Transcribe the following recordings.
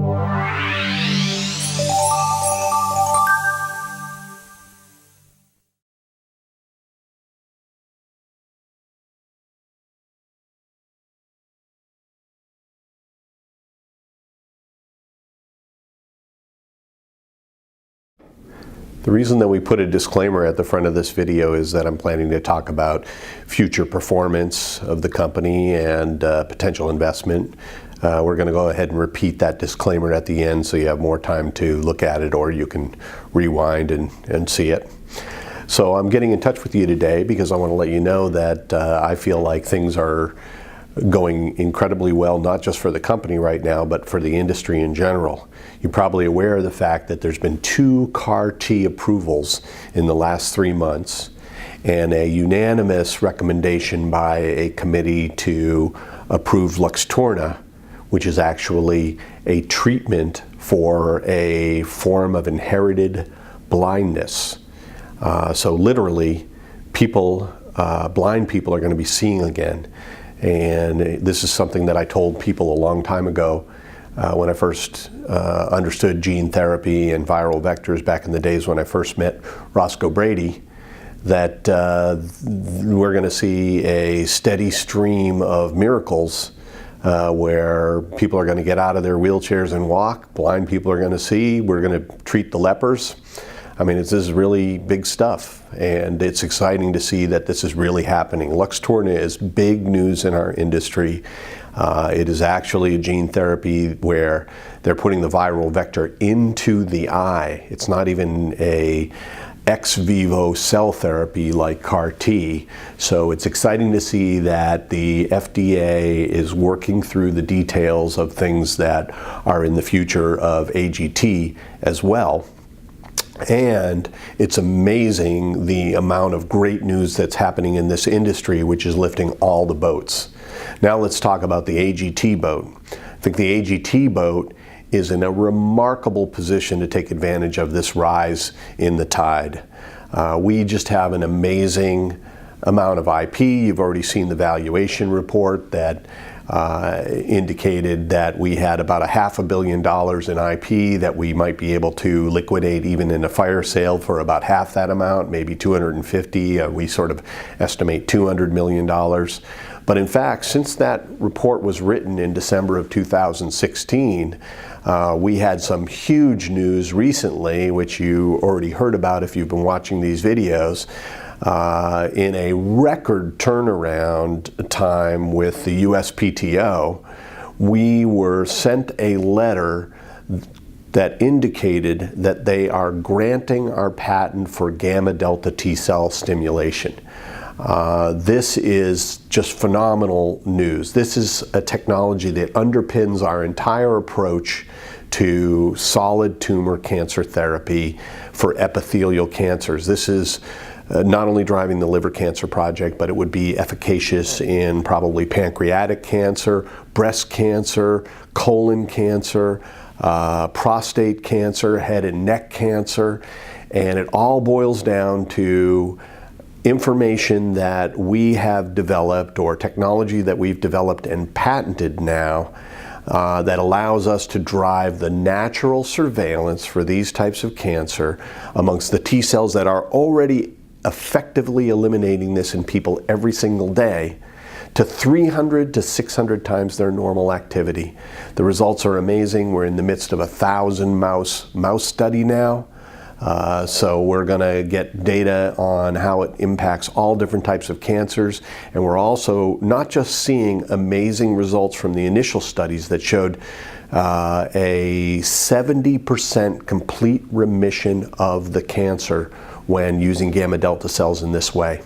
The reason that we put a disclaimer at the front of this video is that I'm planning to talk about future performance of the company and potential investment. We're going to go ahead and repeat that disclaimer at the end so you have more time to look at it, or you can rewind and see it. So I'm getting in touch with you today because I want to let you know that I feel like things are going incredibly well, not just for the company right now, but for the industry in general. You're probably aware of the fact that there's been 2 CAR-T approvals in the last 3 months, and a unanimous recommendation by a committee to approve Luxturna, which is actually a treatment for a form of inherited blindness. So literally, blind people are going to be seeing again. And this is something that I told people a long time ago when I first understood gene therapy and viral vectors back in the days when I first met Roscoe Brady, that we're going to see a steady stream of miracles where people are going to get out of their wheelchairs and walk, blind people are going to see, we're going to treat the lepers. I mean, this is really big stuff, and it's exciting to see that this is really happening. Luxturna is big news in our industry. It is actually a gene therapy where they're putting the viral vector into the eye. It's not even a ex vivo cell therapy like CAR-T. So it's exciting to see that the FDA is working through the details of things that are in the future of AGT as well. And it's amazing the amount of great news that's happening in this industry, which is lifting all the boats. Now let's talk about the AGT boat. I think the AGT boat is in a remarkable position to take advantage of this rise in the tide. We just have an amazing amount of IP. You've already seen the valuation report that indicated that we had about $500 million in IP that we might be able to liquidate even in a fire sale for about half that amount, maybe 250. We sort of estimate $200 million. But in fact, since that report was written in December of 2016, we had some huge news recently, which you already heard about if you've been watching these videos. In a record turnaround time with the USPTO, we were sent a letter that indicated that they are granting our patent for gamma delta T cell stimulation. This is just phenomenal news. This is a technology that underpins our entire approach to solid tumor cancer therapy for epithelial cancers. This is not only driving the liver cancer project, but it would be efficacious in probably pancreatic cancer, breast cancer, colon cancer, prostate cancer, head and neck cancer, and it all boils down to information that we have developed, or technology that we've developed and patented now, that allows us to drive the natural surveillance for these types of cancer amongst the T cells that are already effectively eliminating this in people every single day to 300 to 600 times their normal activity. The results are amazing. We're in the midst of a 1,000 mouse study now. So we're going to get data on how it impacts all different types of cancers. And we're also not just seeing amazing results from the initial studies that showed a 70% complete remission of the cancer when using gamma delta cells in this way.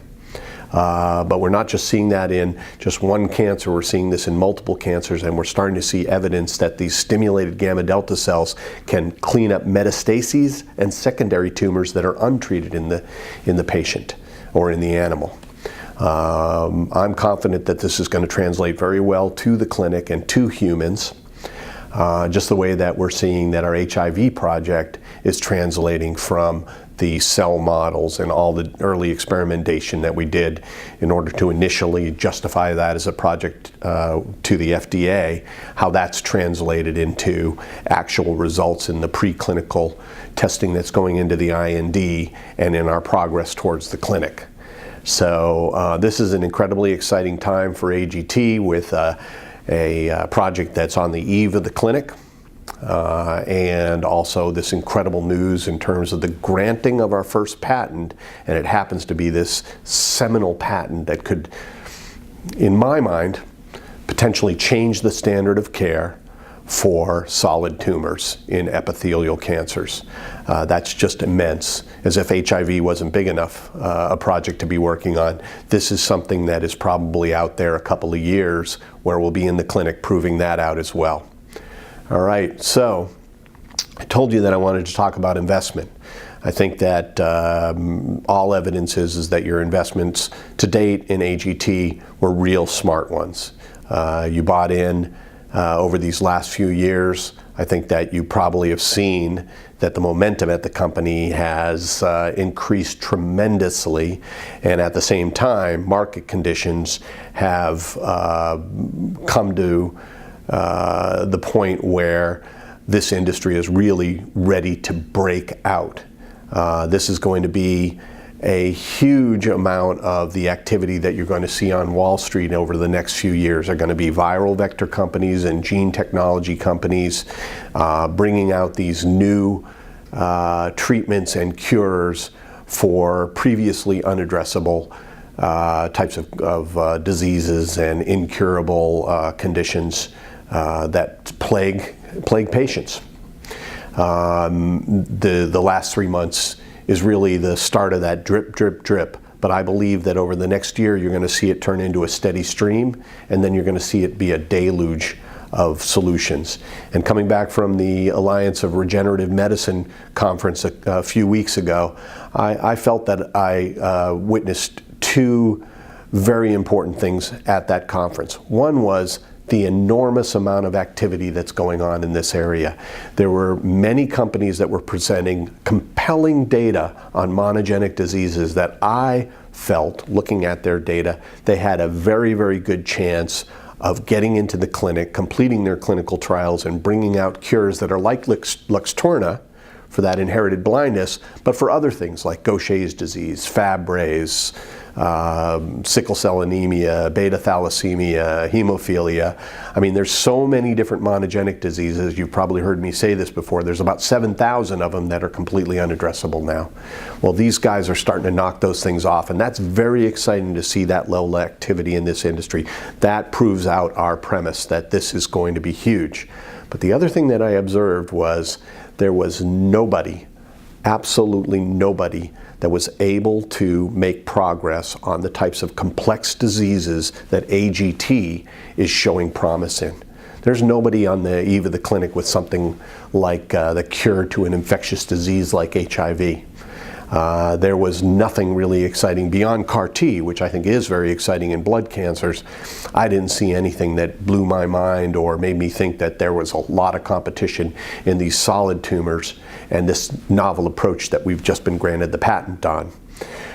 But we're not just seeing that in just one cancer, we're seeing this in multiple cancers, and we're starting to see evidence that these stimulated gamma delta cells can clean up metastases and secondary tumors that are untreated in the patient or in the animal. I'm confident that this is going to translate very well to the clinic and to humans. just the way that we're seeing that our HIV project is translating from the cell models and all the early experimentation that we did in order to initially justify that as a project to the FDA, how that's translated into actual results in the preclinical testing that's going into the IND and in our progress towards the clinic. So this is an incredibly exciting time for AGT with a project that's on the eve of the clinic. And also this incredible news in terms of the granting of our first patent, and it happens to be this seminal patent that could, in my mind, potentially change the standard of care for solid tumors in epithelial cancers. That's just immense. As if HIV wasn't big enough a project to be working on, this is something that is probably out there a couple of years where we'll be in the clinic proving that out as well. All right, so I told you that I wanted to talk about investment. I think that all evidence is that your investments to date in AGT were real smart ones. You bought in over these last few years. I think that you probably have seen that the momentum at the company has increased tremendously, and at the same time, market conditions have come to the point where this industry is really ready to break out. This is going to be a huge amount of the activity that you're going to see on Wall Street over the next few years are going to be viral vector companies and gene technology companies bringing out these new treatments and cures for previously unaddressable types of diseases and incurable conditions that plague patients. The last 3 months is really the start of that drip, drip, drip. But I believe that over the next year, you're going to see it turn into a steady stream, and then you're going to see it be a deluge of solutions. And coming back from the Alliance of Regenerative Medicine conference a few weeks ago, I felt that I witnessed two very important things at that conference. One was the enormous amount of activity that's going on in this area. There were many companies that were presenting compelling data on monogenic diseases that I felt, looking at their data, they had a very, very good chance of getting into the clinic, completing their clinical trials, and bringing out cures that are like Luxturna for that inherited blindness, but for other things like Gaucher's disease, Fabry's, sickle cell anemia, beta thalassemia, hemophilia. I mean, there's so many different monogenic diseases. You've probably heard me say this before. There's about 7,000 of them that are completely unaddressable now. Well, these guys are starting to knock those things off, and that's very exciting to see that level of activity in this industry. That proves out our premise that this is going to be huge. But the other thing that I observed was there was nobody, absolutely nobody, that was able to make progress on the types of complex diseases that AGT is showing promise in. There's nobody on the eve of the clinic with something like the cure to an infectious disease like HIV. There was nothing really exciting beyond CAR T, which I think is very exciting in blood cancers. I didn't see anything that blew my mind or made me think that there was a lot of competition in these solid tumors and this novel approach that we've just been granted the patent on.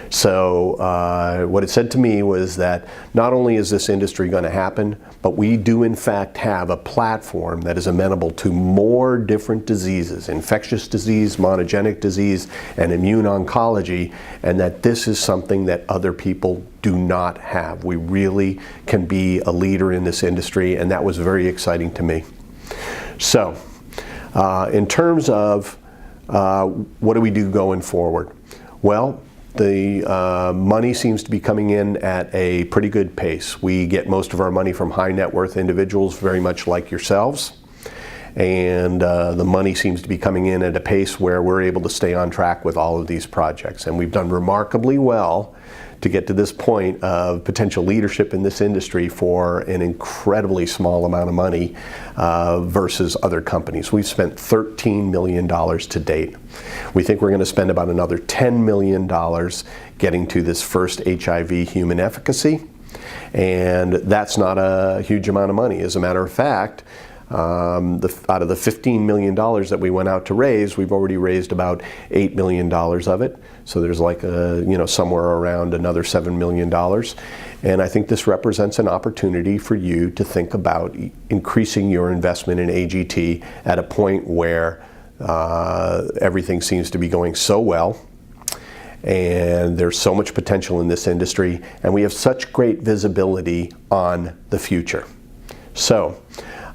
So what it said to me was that not only is this industry going to happen, but we do in fact have a platform that is amenable to more different diseases, infectious disease, monogenic disease, and immune oncology, and that this is something that other people do not have. We really can be a leader in this industry, and that was very exciting to me. So in terms of what do we do going forward? Well, the money seems to be coming in at a pretty good pace. We get most of our money from high net worth individuals, very much like yourselves. And the money seems to be coming in at a pace where we're able to stay on track with all of these projects. And we've done remarkably well to get to this point of potential leadership in this industry for an incredibly small amount of money versus other companies. We've spent $13 million to date. We think we're going to spend about another $10 million getting to this first HIV human efficacy. And that's not a huge amount of money. As a matter of fact, Out of the $15 million that we went out to raise, we've already raised about $8 million of it. So there's like somewhere around another $7 million. And I think this represents an opportunity for you to think about increasing your investment in AGT at a point where everything seems to be going so well, and there's so much potential in this industry, and we have such great visibility on the future. So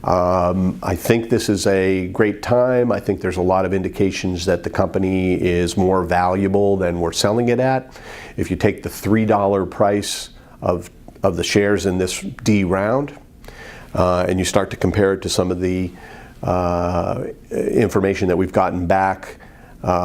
I think this is a great time. I think there's a lot of indications that the company is more valuable than we're selling it at. If you take the $3 price of the shares in this D round, and you start to compare it to some of the information that we've gotten back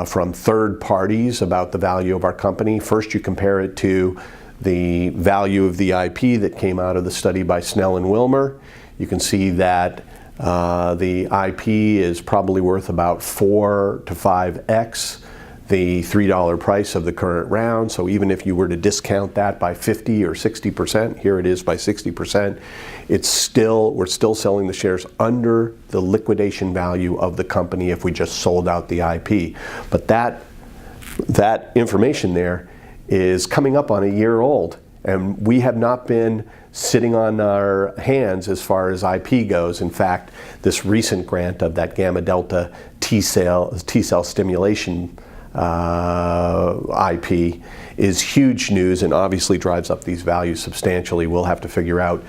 from third parties about the value of our company. First, you compare it to the value of the IP that came out of the study by Snell and Wilmer. You can see that the IP is probably worth about 4 to 5x the $3 price of the current round. So even if you were to discount that by 50 or 60%, here it is by 60%, we're still selling the shares under the liquidation value of the company if we just sold out the IP. But that information there is coming up on a year old, and we have not been sitting on our hands as far as IP goes. In fact, this recent grant of that gamma delta T cell stimulation IP is huge news and obviously drives up these values substantially. We'll have to figure out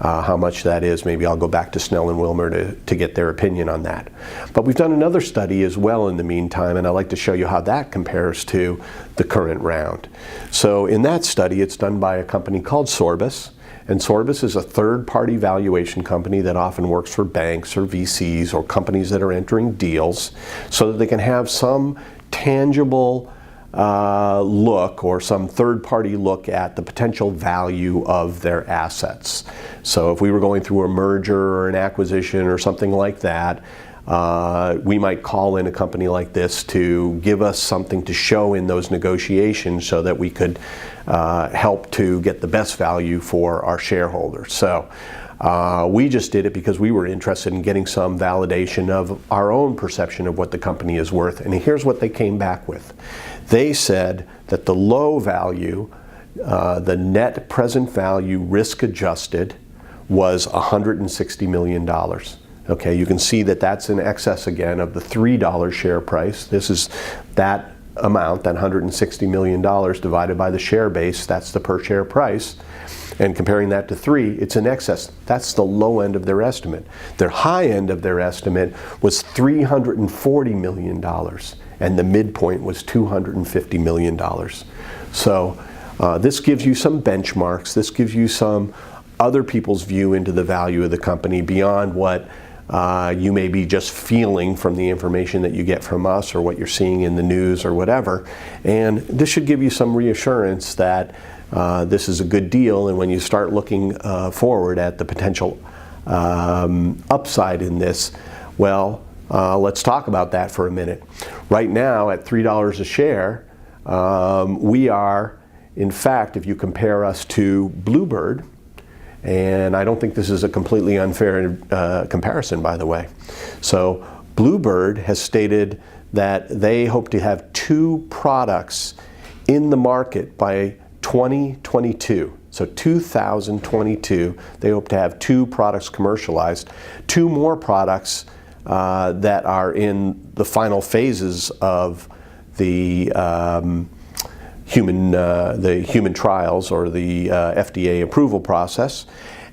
how much that is. Maybe I'll go back to Snell and Wilmer to get their opinion on that. But we've done another study as well in the meantime, and I'd like to show you how that compares to the current round. So in that study, it's done by a company called Sorbus. And Sorbus is a third-party valuation company that often works for banks or VCs or companies that are entering deals so that they can have some tangible look or some third-party look at the potential value of their assets. So if we were going through a merger or an acquisition or something like that, we might call in a company like this to give us something to show in those negotiations so that we could help to get the best value for our shareholders. So we just did it because we were interested in getting some validation of our own perception of what the company is worth. And here's what they came back with. They said that the low value, the net present value risk adjusted, was $160 million. Okay, you can see that that's in excess again of the $3 share price. This is that amount, that $160 million divided by the share base, that's the per share price. And comparing that to 3, it's in excess. That's the low end of their estimate. Their high end of their estimate was $340 million, and the midpoint was $250 million. So this gives you some benchmarks. This gives you some other people's view into the value of the company beyond what you may be just feeling from the information that you get from us or what you're seeing in the news or whatever. And this should give you some reassurance that this is a good deal, and when you start looking forward at the potential upside in this, well, let's talk about that for a minute. Right now at $3 a share, we are, in fact, if you compare us to Bluebird, and I don't think this is a completely unfair comparison, by the way. So Bluebird has stated that they hope to have 2 products in the market by 2022. So 2022, they hope to have 2 products commercialized. 2 more products that are in the final phases of the human trials or the FDA approval process,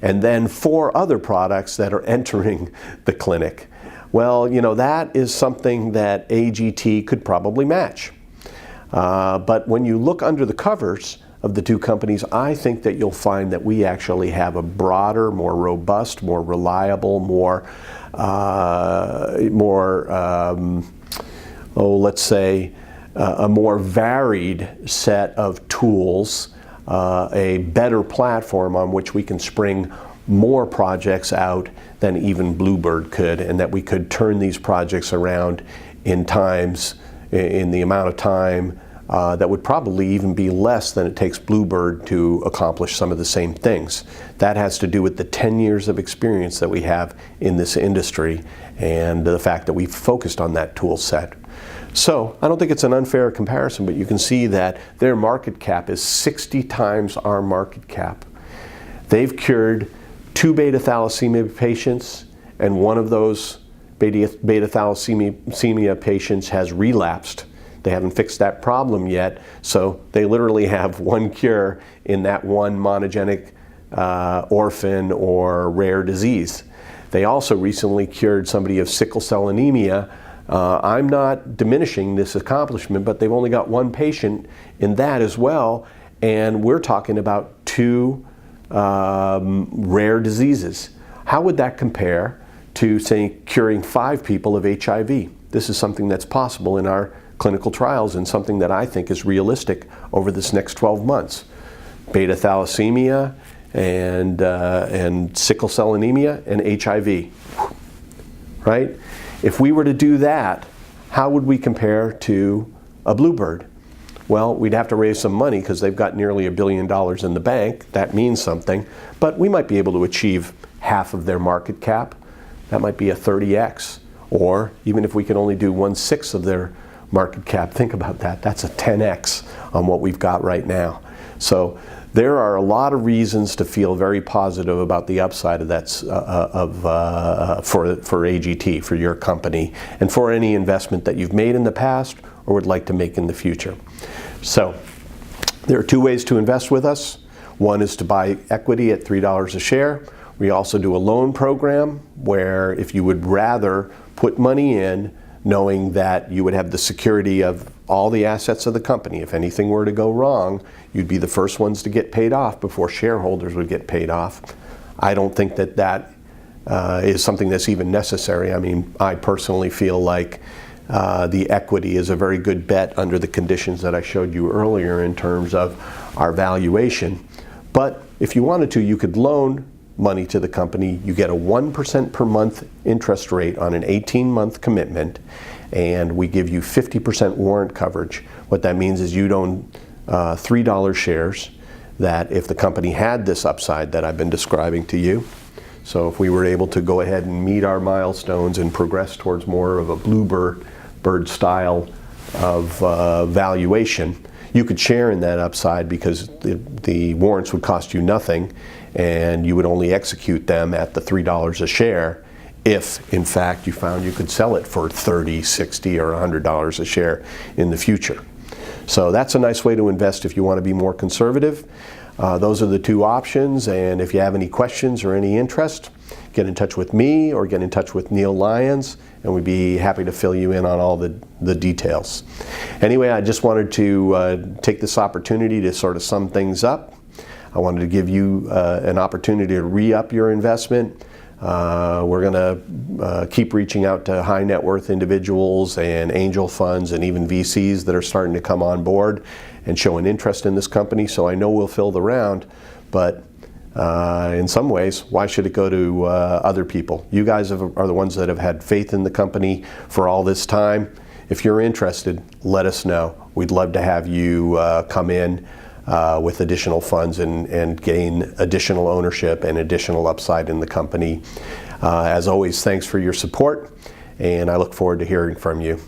and then 4 other products that are entering the clinic. Well, you know, that is something that AGT could probably match. But when you look under the covers of the 2 companies, I think that you'll find that we actually have a broader, more robust, more reliable, let's say, a more varied set of tools, a better platform on which we can spring more projects out than even Bluebird could, and that we could turn these projects around in the amount of time that would probably even be less than it takes Bluebird to accomplish some of the same things. That has to do with the 10 years of experience that we have in this industry and the fact that we've focused on that tool set. So I don't think it's an unfair comparison, but you can see that their market cap is 60 times our market cap. They've cured 2 beta thalassemia patients, and one of those beta thalassemia patients has relapsed. They haven't fixed that problem yet, so they literally have one cure in that one monogenic orphan or rare disease. They also recently cured somebody of sickle cell anemia. I'm not diminishing this accomplishment, but they've only got one patient in that as well, and we're talking about 2 rare diseases. How would that compare to, say, curing 5 people of HIV? This is something that's possible in our clinical trials and something that I think is realistic over this next 12 months. Beta thalassemia and sickle cell anemia and HIV, right? If we were to do that, how would we compare to a Bluebird? Well, we'd have to raise some money because they've got nearly $1 billion in the bank. That means something, but we might be able to achieve half of their market cap. That might be a 30x, or even if we can only do 1/6 of their market cap, think about that. That's a 10x on what we've got right now. So there are a lot of reasons to feel very positive about the upside of that for AGT, for your company, and for any investment that you've made in the past or would like to make in the future. So there are 2 ways to invest with us. One is to buy equity at $3 a share. We also do a loan program where if you would rather put money in knowing that you would have the security of all the assets of the company, if anything were to go wrong, you'd be the first ones to get paid off before shareholders would get paid off. I don't think that that is something that's even necessary. I mean, I personally feel like the equity is a very good bet under the conditions that I showed you earlier in terms of our valuation. But if you wanted to, you could loan money to the company. You get a 1% per month interest rate on an 18-month commitment, and we give you 50% warrant coverage. What that means is you'd own $3 shares that if the company had this upside that I've been describing to you, so if we were able to go ahead and meet our milestones and progress towards more of a Bluebird style of valuation, you could share in that upside because the warrants would cost you nothing, and you would only execute them at the $3 a share if, in fact, you found you could sell it for $30, $60, or $100 a share in the future. So that's a nice way to invest if you want to be more conservative. Those are the 2 options, and if you have any questions or any interest, get in touch with me or get in touch with Neil Lyons, and we'd be happy to fill you in on all the details. Anyway, I just wanted to take this opportunity to sort of sum things up. I wanted to give you an opportunity to re-up your investment. We're going to keep reaching out to high net worth individuals and angel funds and even VCs that are starting to come on board and show an interest in this company. So I know we'll fill the round, but in some ways, why should it go to other people? You guys are the ones that have had faith in the company for all this time. If you're interested, let us know. We'd love to have you come in with additional funds and gain additional ownership and additional upside in the company. As always, thanks for your support, and I look forward to hearing from you.